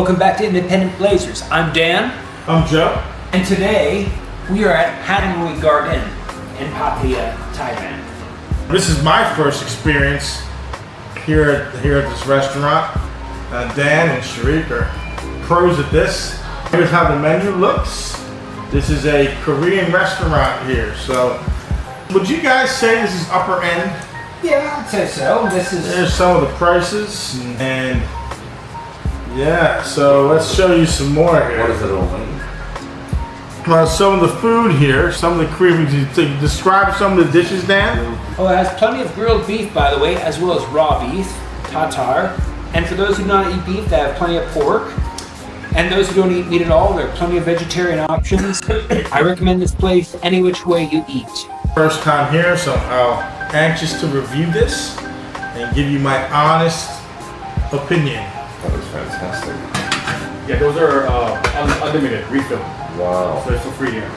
Welcome back to Independent Blazers. I'm Dan. I'm Joe. And today we are at Hanoi Garden in Pattaya, Thailand. This is my first experience here at this restaurant. Dan and Sharik are pros at this. Here's how the menu looks. This is a Korean restaurant here. So, would you guys say this is upper end? Yeah, I'd say so. There's some of the prices and yeah. So let's show you some more here. What does it all mean? Some of the food here, some of the Korean. Describe some of the dishes, Dan. Oh, it has plenty of grilled beef, by the way, as well as raw beef, tartare. And for those who do not eat beef, they have plenty of pork. And those who don't eat meat at all, there are plenty of vegetarian options. I recommend this place any which way you eat. First time here, so I'm anxious to review this and give you my honest opinion. That was fantastic. Yeah, those are unlimited refill. Wow. So it's for free here.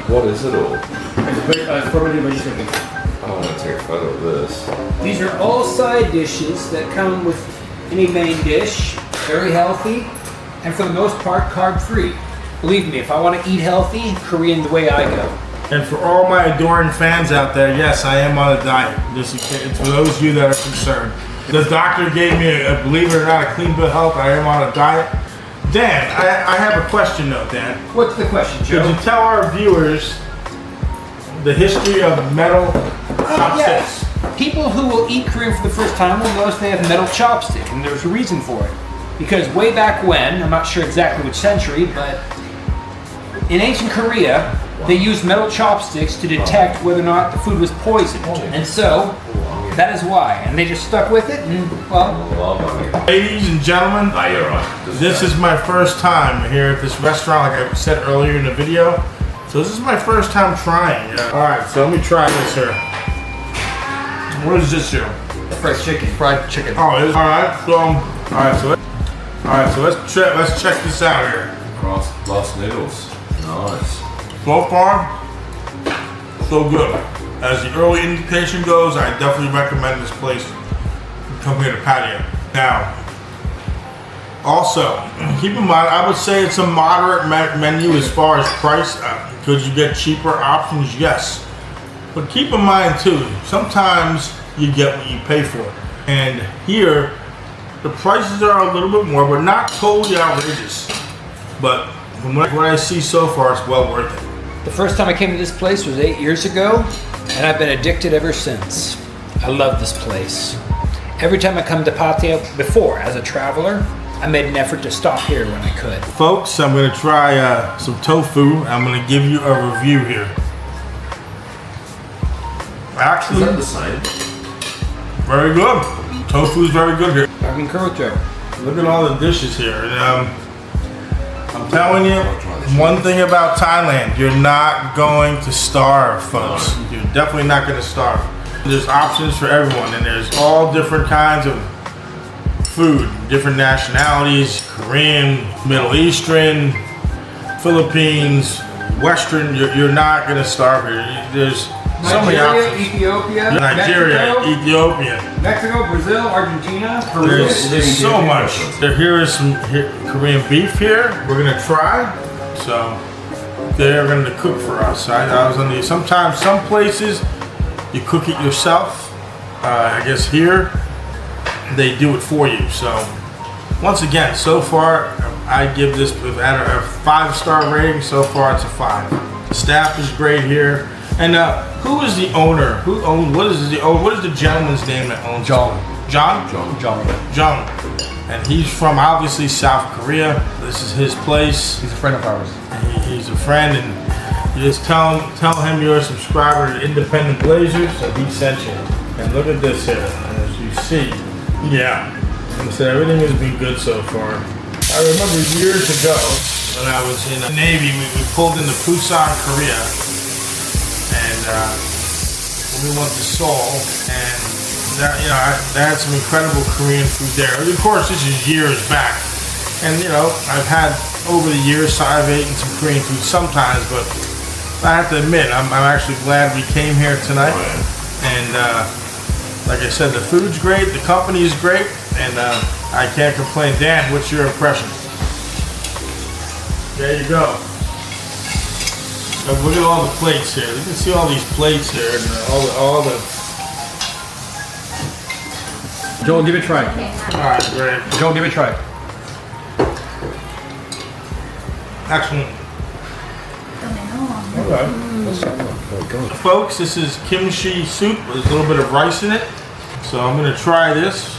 What is it all? It's fermented vegetables. I want to take a photo of this. These are all side dishes that come with any main dish. Very healthy, and for the most part, carb-free. Believe me, if I want to eat healthy, Korean the way I go. And for all my adoring fans out there, yes, I am on a diet. Just it's for those of you that are concerned. The doctor gave me, believe it or not, a clean bill of health. I am on a diet. Dan, I have a question though, Dan. What's the question, Joe? Could you tell our viewers the history of metal chopsticks? Yes. People who will eat Korean for the first time will notice they have metal chopstick, and there's a reason for it. Because way back when, I'm not sure exactly which century, but in ancient Korea, they used metal chopsticks to detect whether or not the food was poisoned. And so, that is why. And they just stuck with it, and well... Ladies and gentlemen, You're right. this is my first time here at this restaurant, like I said earlier in the video. So this is my first time trying. Alright, so let me try this here. What is this here? Fried chicken. Fried chicken. Oh, it is? Alright, so let's check this out here. Glass noodles. Nice. So far, so good. As the early indication goes, I definitely recommend this place. Come here to Pattaya. Now, also, keep in mind, I would say it's a moderate menu as far as price. Could you get cheaper options? Yes. But keep in mind too, sometimes you get what you pay for. And here, the prices are a little bit more, but not totally outrageous. But from what I see so far, it's well worth it. The first time I came to this place was 8 years ago, and I've been addicted ever since. I love this place. Every time I come to Pattaya before, as a traveler, I made an effort to stop here when I could. Folks, I'm going to try some tofu. I'm going to give you a review here. Actually, Is that the same? very good. Tofu is very good here. I concur with Joe. Look at all the dishes here. And, I'm telling you, one thing about Thailand, you're not going to starve, folks. You're definitely not going to starve. There's options for everyone, and there's all different kinds of food, different nationalities, Korean, Middle Eastern, Philippines, Western. You're not going to starve here. There's so many Nigeria, options. Ethiopia, Nigeria, Mexico, Ethiopia. Mexico, Brazil, Argentina, Peru. There's so much. Here is some Korean beef here. We're gonna try. So they're gonna cook for us. I was on the. Sometimes some places you cook it yourself. I guess here they do it for you. So once again, so far I give this at a 5-star rating. So far it's a 5. The staff is great here. And who is the owner? Who owns? What is the gentleman's name that owns? John. John. John. And he's from obviously South Korea. This is his place. He's a friend of ours. He's a friend, and you just tell him you're a subscriber to Independent Blazers, so he sent you. And look at this here, as you see. Yeah. And so everything has been good so far. I remember years ago when I was in the Navy, we pulled into Busan, Korea. And we went to Seoul, and that, I had some incredible Korean food there. Of course, this is years back, and I've had over the years, I've eaten some Korean food sometimes, but I have to admit, I'm actually glad we came here tonight. And like I said, the food's great, the company is great, and I can't complain. Dan, what's your impression? There you go. Now look at all the plates here. You can see all these plates here and all the. Joel, give it a try. All right, great. Joel, give it a try. Excellent. Okay. Folks, this is kimchi soup with a little bit of rice in it. So I'm gonna try this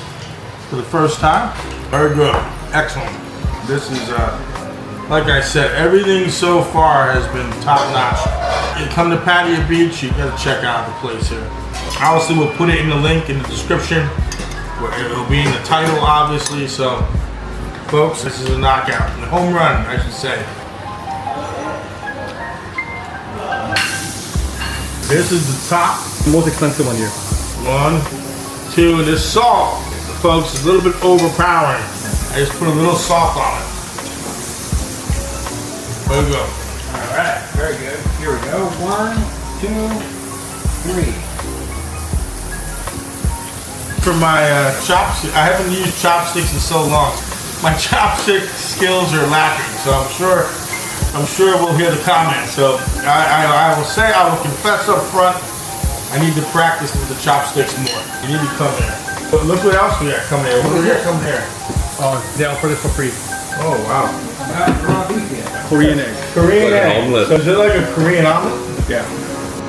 for the first time. Very good. Excellent. This is, like I said, everything so far has been top notch. You come to Pattaya Beach, you gotta check out the place here. Obviously, we'll put it in the link in the description. It'll be in the title, obviously. So, folks, this is a knockout. A home run, I should say. This is the top. The most expensive one here. 1, 2, and this salt, folks, is a little bit overpowering. I just put a little salt on it. There we go. All right, very good. Here we go. 1, 2, 3. For my chopsticks, I haven't used chopsticks in so long. My chopstick skills are lacking, so I'm sure we'll hear the comments. So I will say, I will confess up front, I need to practice with the chopsticks more. You need to come here. But look what else we got coming here. What do we got coming here? They offer this for free. Oh wow. Korean egg. Korean Like an egg. omelet. So is it like a Korean omelet? Yeah.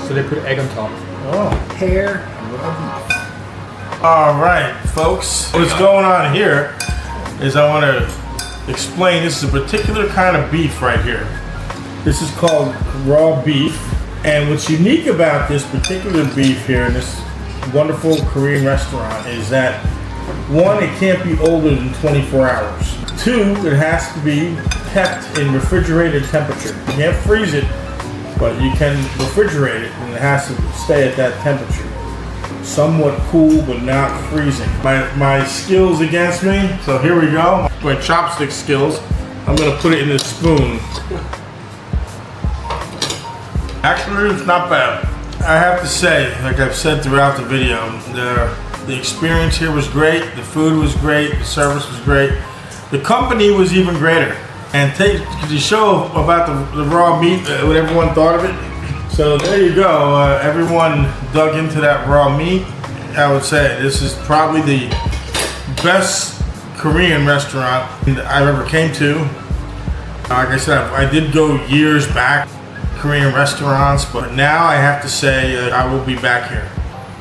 So they put egg on top. Oh. Pear. All right, folks. What's going on here is I want to explain. This is a particular kind of beef right here. This is called raw beef. And what's unique about this particular beef here in this wonderful Korean restaurant is that, 1, it can't be older than 24 hours. 2, it has to be kept in refrigerated temperature. You can't freeze it, but you can refrigerate it, and it has to stay at that temperature. Somewhat cool, but not freezing. My skills against me, so here we go. My chopstick skills. I'm gonna put it in this spoon. Actually, it's not bad. I have to say, like I've said throughout the video, the experience here was great, the food was great, the service was great. The company was even greater. And to show about the raw meat, what everyone thought of it. So there you go, everyone dug into that raw meat. I would say this is probably the best Korean restaurant I've ever came to. Like I said, I did go years back, Korean restaurants, but now I have to say I will be back here.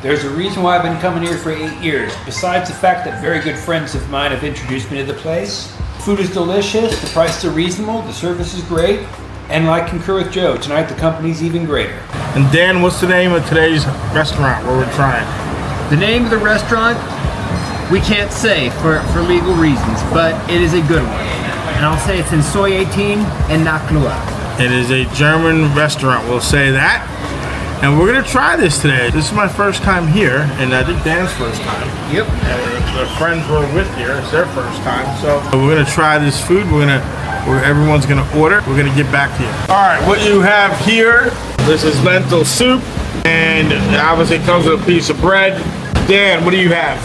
There's a reason why I've been coming here for 8 years. Besides the fact that very good friends of mine have introduced me to the place. Food is delicious, the prices are reasonable, the service is great, and I concur with Joe. Tonight the company's even greater. And Dan, what's the name of today's restaurant where we're trying? The name of the restaurant, we can't say for legal reasons, but it is a good one. And I'll say it's in Soy 18 and Naklua. It is a German restaurant, we'll say that. And we're gonna try this today. This is my first time here, and I think Dan's first time. Yep. And the friends we're with here, it's their first time. So we're gonna try this food. Everyone's gonna order. We're gonna get back to you. All right, what you have here, this is lentil soup, and obviously it comes with a piece of bread. Dan, what do you have?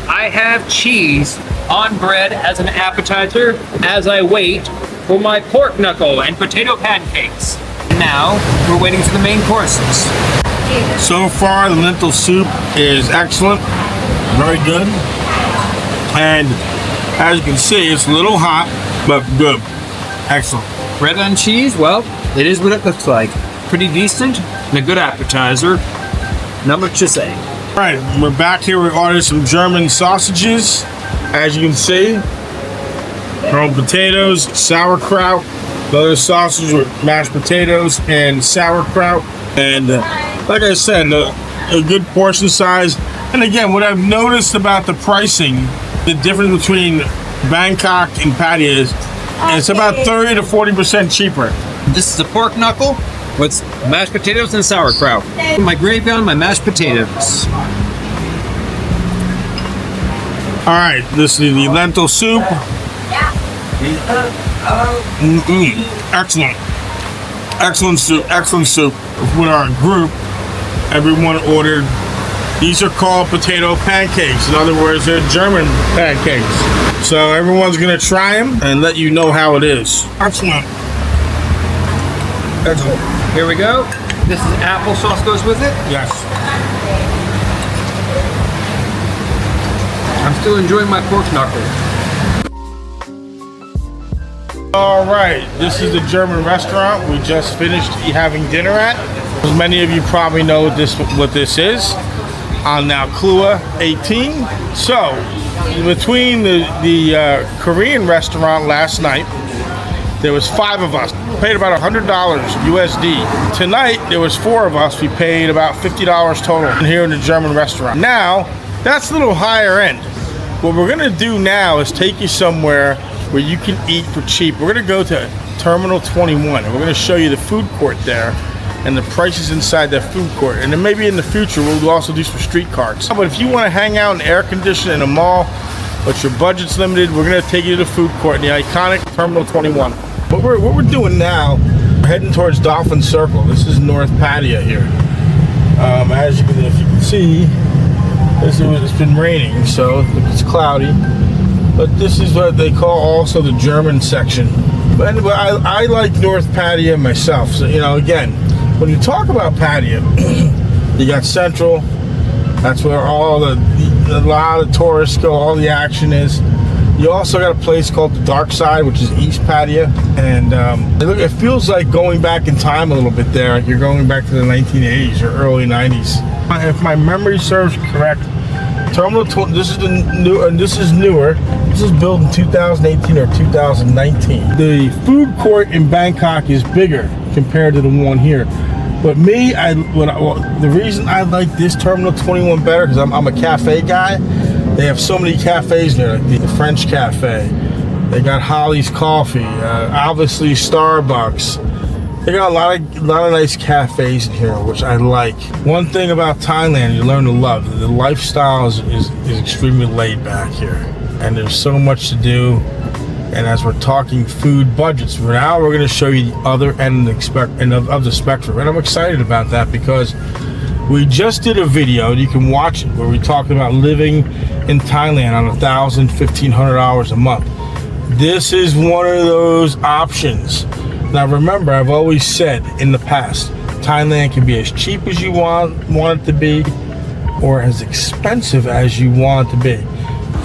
I have cheese on bread as an appetizer as I wait for my pork knuckle and potato pancakes. Now, we're waiting for the main courses. So far, the lentil soup is excellent, very good. And as you can see, it's a little hot, but good. Excellent. Bread on cheese, well, it is what it looks like. Pretty decent and a good appetizer. Not much to say. All right, we're back here. We ordered some German sausages, as you can see. Rolled potatoes, sauerkraut, another sausage with mashed potatoes and sauerkraut. And like I said, a good portion size. And again, what I've noticed about the pricing, the difference between Bangkok and Pattaya is it's about 30 to 40% cheaper. This is a pork knuckle with mashed potatoes and sauerkraut. My gravy on my mashed potatoes. All right, this is the lentil soup. Excellent. Excellent soup. With our group, everyone ordered, these are called potato pancakes. In other words, they're German pancakes. So everyone's gonna try them and let you know how it is. Excellent. Excellent. Here we go. This is applesauce goes with it. Yes. I'm still enjoying my pork knuckle. All right, this is the German restaurant we just finished having dinner at. As many of you probably know what this is. On now Klua 18. So, between the Korean restaurant last night, there was 5 of us. We paid about $100 USD. Tonight, there was 4 of us. We paid about $50 total here in the German restaurant. Now, that's a little higher end. What we're gonna do now is take you somewhere where you can eat for cheap. We're gonna go to Terminal 21, and we're gonna show you the food court there and the prices inside that food court. And then maybe in the future, we'll also do some street carts. But if you wanna hang out in air conditioning in a mall, but your budget's limited, we're gonna take you to the food court in the iconic Terminal 21. What we're doing now, we're heading towards Dolphin Circle. This is North Pattaya here. As you can, if you can see, it's been raining, so it's cloudy. But this is what they call also the German section. But anyway, I like North Pattaya myself. So, you know, again, when you talk about Pattaya, you got Central. That's where a lot of tourists go, all the action is. You also got a place called the Dark Side, which is East Pattaya. And it feels like going back in time a little bit there. Like you're going back to the 1980s or early 90s. If my memory serves correct, Terminal 20, this is newer. This is built in 2018 or 2019. The food court in Bangkok is bigger compared to the one here. But me, the reason I like this Terminal 21 better, because I'm a cafe guy. They have so many cafes there, like the French Cafe. They got Holly's Coffee, obviously Starbucks. They got a lot of nice cafes in here, which I like. One thing about Thailand you learn to love, the lifestyle is extremely laid back here. And there's so much to do. And as we're talking food budgets, now we're going to show you the other end of the spectrum. And I'm excited about that because we just did a video, and you can watch it, where we talked about living in Thailand on $1,000, $1,500 a month. This is one of those options. Now remember, I've always said in the past, Thailand can be as cheap as you want it to be, or as expensive as you want it to be.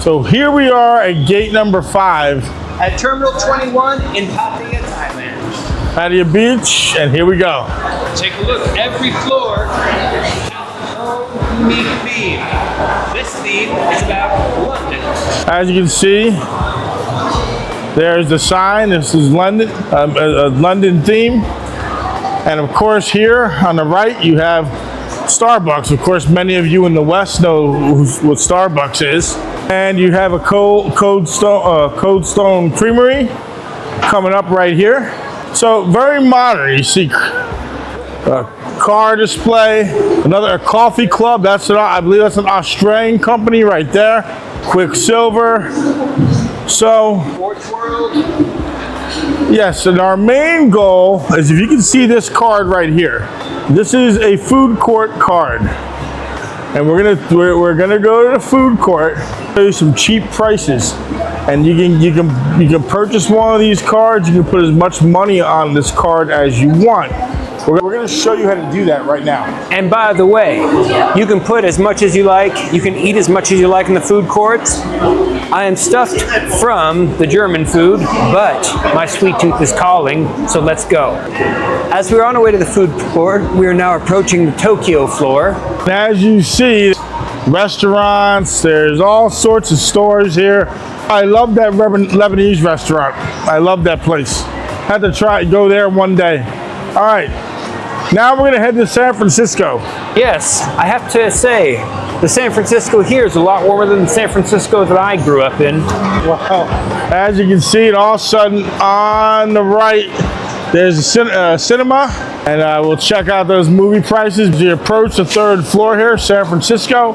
So here we are at gate number 5. At Terminal 21 in Pattaya, Thailand. Pattaya Beach, and here we go. Take a look. Every floor has its own unique theme. This theme is about London. As you can see, there's the sign. This is London, a London theme. And of course, here on the right, you have Starbucks. Of course, many of you in the West know what Starbucks is. And you have a Cold Stone Creamery coming up right here. So very modern. You see a car display, a coffee club. I believe that's an Australian company right there. Quicksilver. So, yes, and our main goal is, if you can see this card right here, this is a food court card. And we're gonna go to the food court, show you some cheap prices, and you can purchase one of these cards. You can put as much money on this card as you want. We're going to show you how to do that right now. And by the way, you can put as much as you like, you can eat as much as you like in the food courts. I am stuffed from the German food, but my sweet tooth is calling, so let's go. As we're on our way to the food court, we are now approaching the Tokyo floor. As you see, restaurants, there's all sorts of stores here. I love that Lebanese restaurant. I love that place. Had to go there one day. All right. Now we're going to head to San Francisco. Yes, I have to say, the San Francisco here is a lot warmer than the San Francisco that I grew up in. Wow. As you can see, and all of a sudden on the right, there's a cinema, and we'll check out those movie prices. As you approach the 3rd floor here, San Francisco,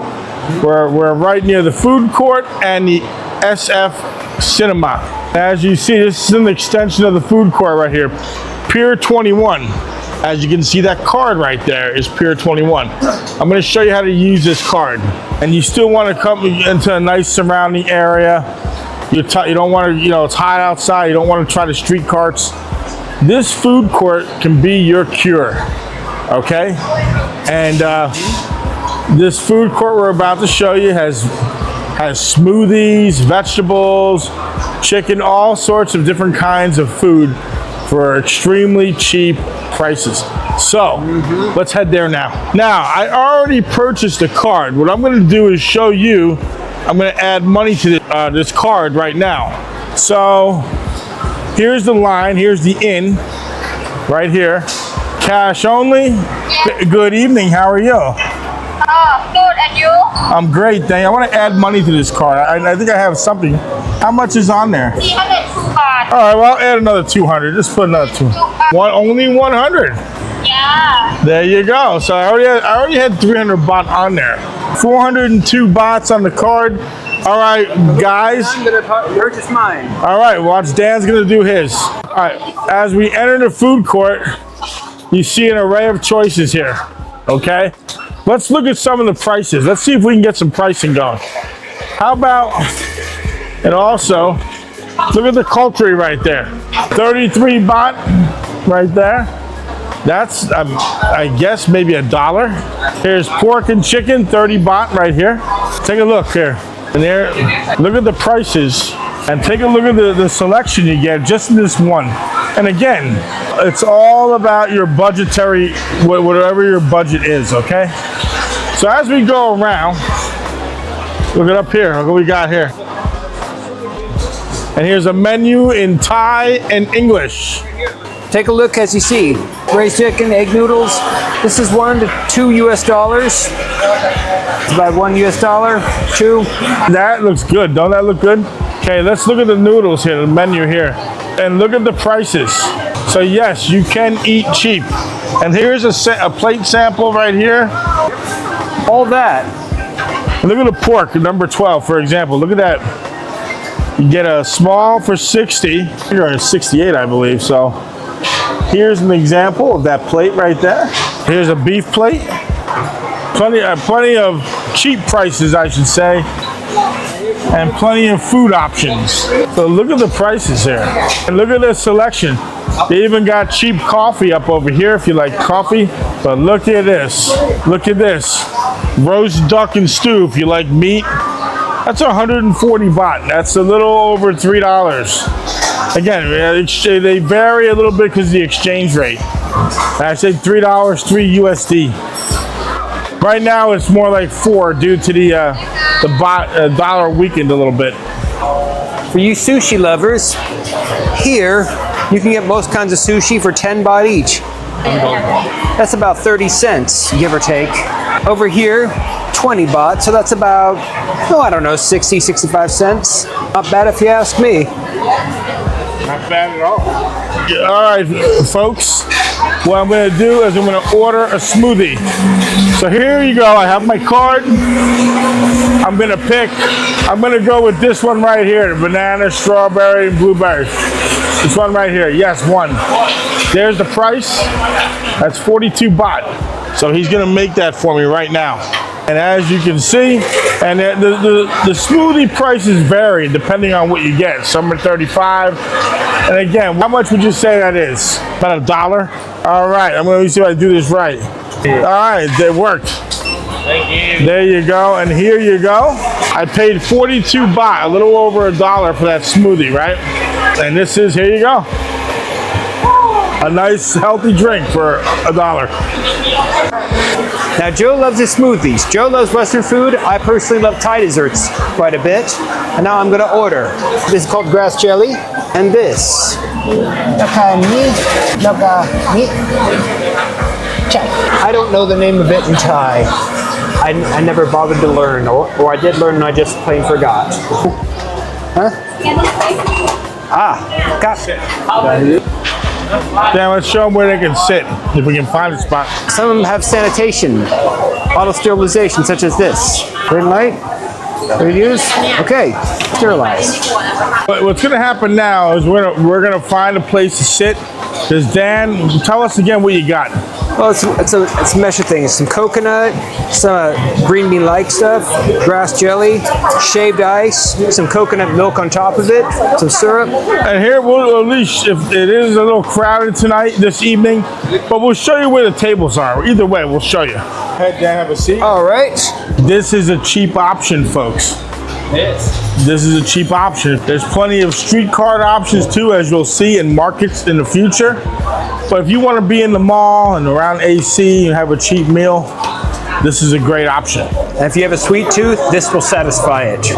we're right near the food court and the SF Cinema. As you see, this is an extension of the food court right here. Pier 21. As you can see, that card right there is Pier 21. I'm going to show you how to use this card. And you still want to come into a nice surrounding area. You don't want to, it's hot outside. You don't want to try the street carts. this food court can be your cure, okay? And this food court we're about to show you has smoothies, vegetables, chicken, all sorts of different kinds of food for extremely cheap prices. So let's head there now. Now, I already purchased a card. What I'm going to do is show you, I'm going to add money to this card right now. So here's the line, here's the in right here. Cash only. Good evening, how are you? Good, and you? I'm great, thank you. I want to add money to this card. I think I have something. How much is on there? 302 baht. All right, well, I'll add another 200. Just put another 200. Only 100. Yeah. There you go. So I already had 300 baht on there. 402 bahts on the card. All right, guys. I'm gonna purchase mine. All right, watch. Dan's gonna do his. All right, as we enter the food court, you see an array of choices here. Okay, let's look at some of the prices. Let's see if we can get some pricing going. How about, and also, look at the poultry right there. 33 baht right there. That's, I guess, maybe $1. Here's pork and chicken, 30 baht right here. Take a look here. And there, look at the prices and take a look at the selection you get just in this one. And again, it's all about your budgetary, whatever your budget is, okay? So as we go around, look it up here, look what we got here. And here's a menu in Thai and English. Take a look as you see. Braised chicken, egg noodles. This is $1 to $2 US. It's about $1 US, 2. That looks good. Don't that look good? Okay, let's look at the noodles here, the menu here. And look at the prices. So yes, you can eat cheap. And here's a plate sample right here. All that. And look at the pork, number 12, for example. Look at that. You get a small for 60. You're 68, I believe. So here's an example of that plate right there. Here's a beef plate. Plenty of cheap prices, I should say, and plenty of food options. So look at the prices here, and look at the selection. They even got cheap coffee up over here if you like coffee. But look at this. Look at this. Roast duck and stew if you like meat. That's 140 baht. That's a little over $3. Again, they vary a little bit because of the exchange rate. I said $3, 3 USD. Right now, it's more like 4 due to the baht dollar weakened a little bit. For you sushi lovers, here you can get most kinds of sushi for 10 baht each. That's about 30 cents, give or take. Over here, 20 baht, so that's about, I don't know, 60, 65 cents. Not bad if you ask me. Not bad at all. All right, folks. What I'm going to do is I'm going to order a smoothie. So here you go. I have my card. I'm going to go with this one right here. Banana, strawberry, and blueberry. This one right here. Yes, one. There's the price. That's 42 baht. So he's going to make that for me right now. And as you can see, and the smoothie prices vary depending on what you get. Some are 35. And again, how much would you say that is? About $1? All right, I'm going to see if I do this right. All right, it worked. Thank you. There you go, and here you go. I paid 42 baht, a little over $1 for that smoothie, right? And this is, here you go. A nice healthy drink for $1. Now, Joe loves his smoothies. Joe loves Western food. I personally love Thai desserts quite a bit. And now I'm going to order. This is called grass jelly. And this. I don't know the name of it in Thai. I never bothered to learn. Or I did learn and I just plain forgot. Huh? Ah, got it. Now let's show them where they can sit, if we can find a spot. Some of them have sanitation, auto sterilization, such as this. Green light, reuse, okay, sterilize. But what's gonna happen now is we're gonna find a place to sit. Does Dan, tell us again what you got. Well, it's a mesh of things. Some coconut, some green bean like stuff, grass jelly, shaved ice, some coconut milk on top of it, some syrup. And here, we'll at least, if it is a little crowded tonight, this evening, but we'll show you where the tables are. Either way, we'll show you. Head down, have a seat. All right. This is a cheap option, folks. This is a cheap option. There's plenty of street card options too, as you'll see in markets in the future. But if you want to be in the mall and around AC and have a cheap meal, this is a great option. And if you have a sweet tooth, this will satisfy it.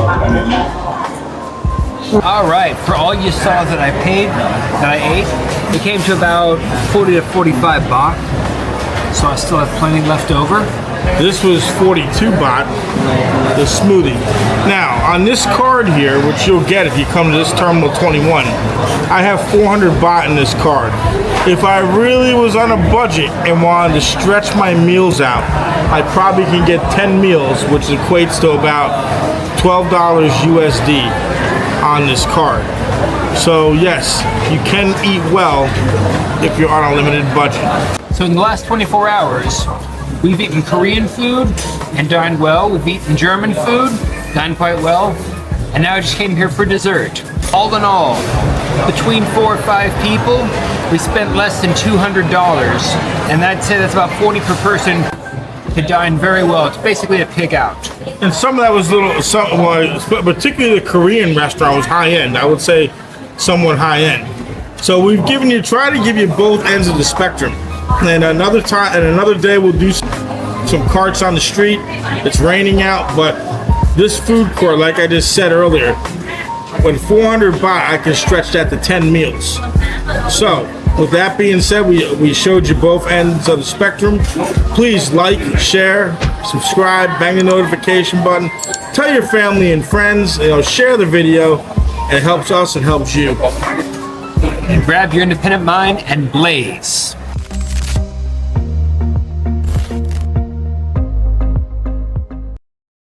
All right, for all you saw that I paid, that I ate, it came to about 40 to 45 baht. So I still have plenty left over. This was 42 baht, the smoothie. Now, on this card here, which you'll get if you come to this Terminal 21, I have 400 baht in this card. If I really was on a budget and wanted to stretch my meals out, I probably can get 10 meals, which equates to about $12 USD on this card. So yes, you can eat well if you're on a limited budget. So in the last 24 hours, we've eaten Korean food and dined well. We've eaten German food, dined quite well. And now I just came here for dessert. All in all, between 4 or 5 people, we spent less than $200. And I'd say that's about 40 per person to dine very well. It's basically a pig out. And some of that was particularly the Korean restaurant was high end. I would say somewhat high end. So we've tried to give you both ends of the spectrum. And another time, and another day, we'll do some carts on the street. It's raining out, but this food court, like I just said earlier, when 400 baht, I can stretch that to 10 meals. So, with that being said, we showed you both ends of the spectrum. Please like, share, subscribe, bang the notification button. Tell your family and friends, share the video. It helps us and helps you. Grab your independent mind and blaze.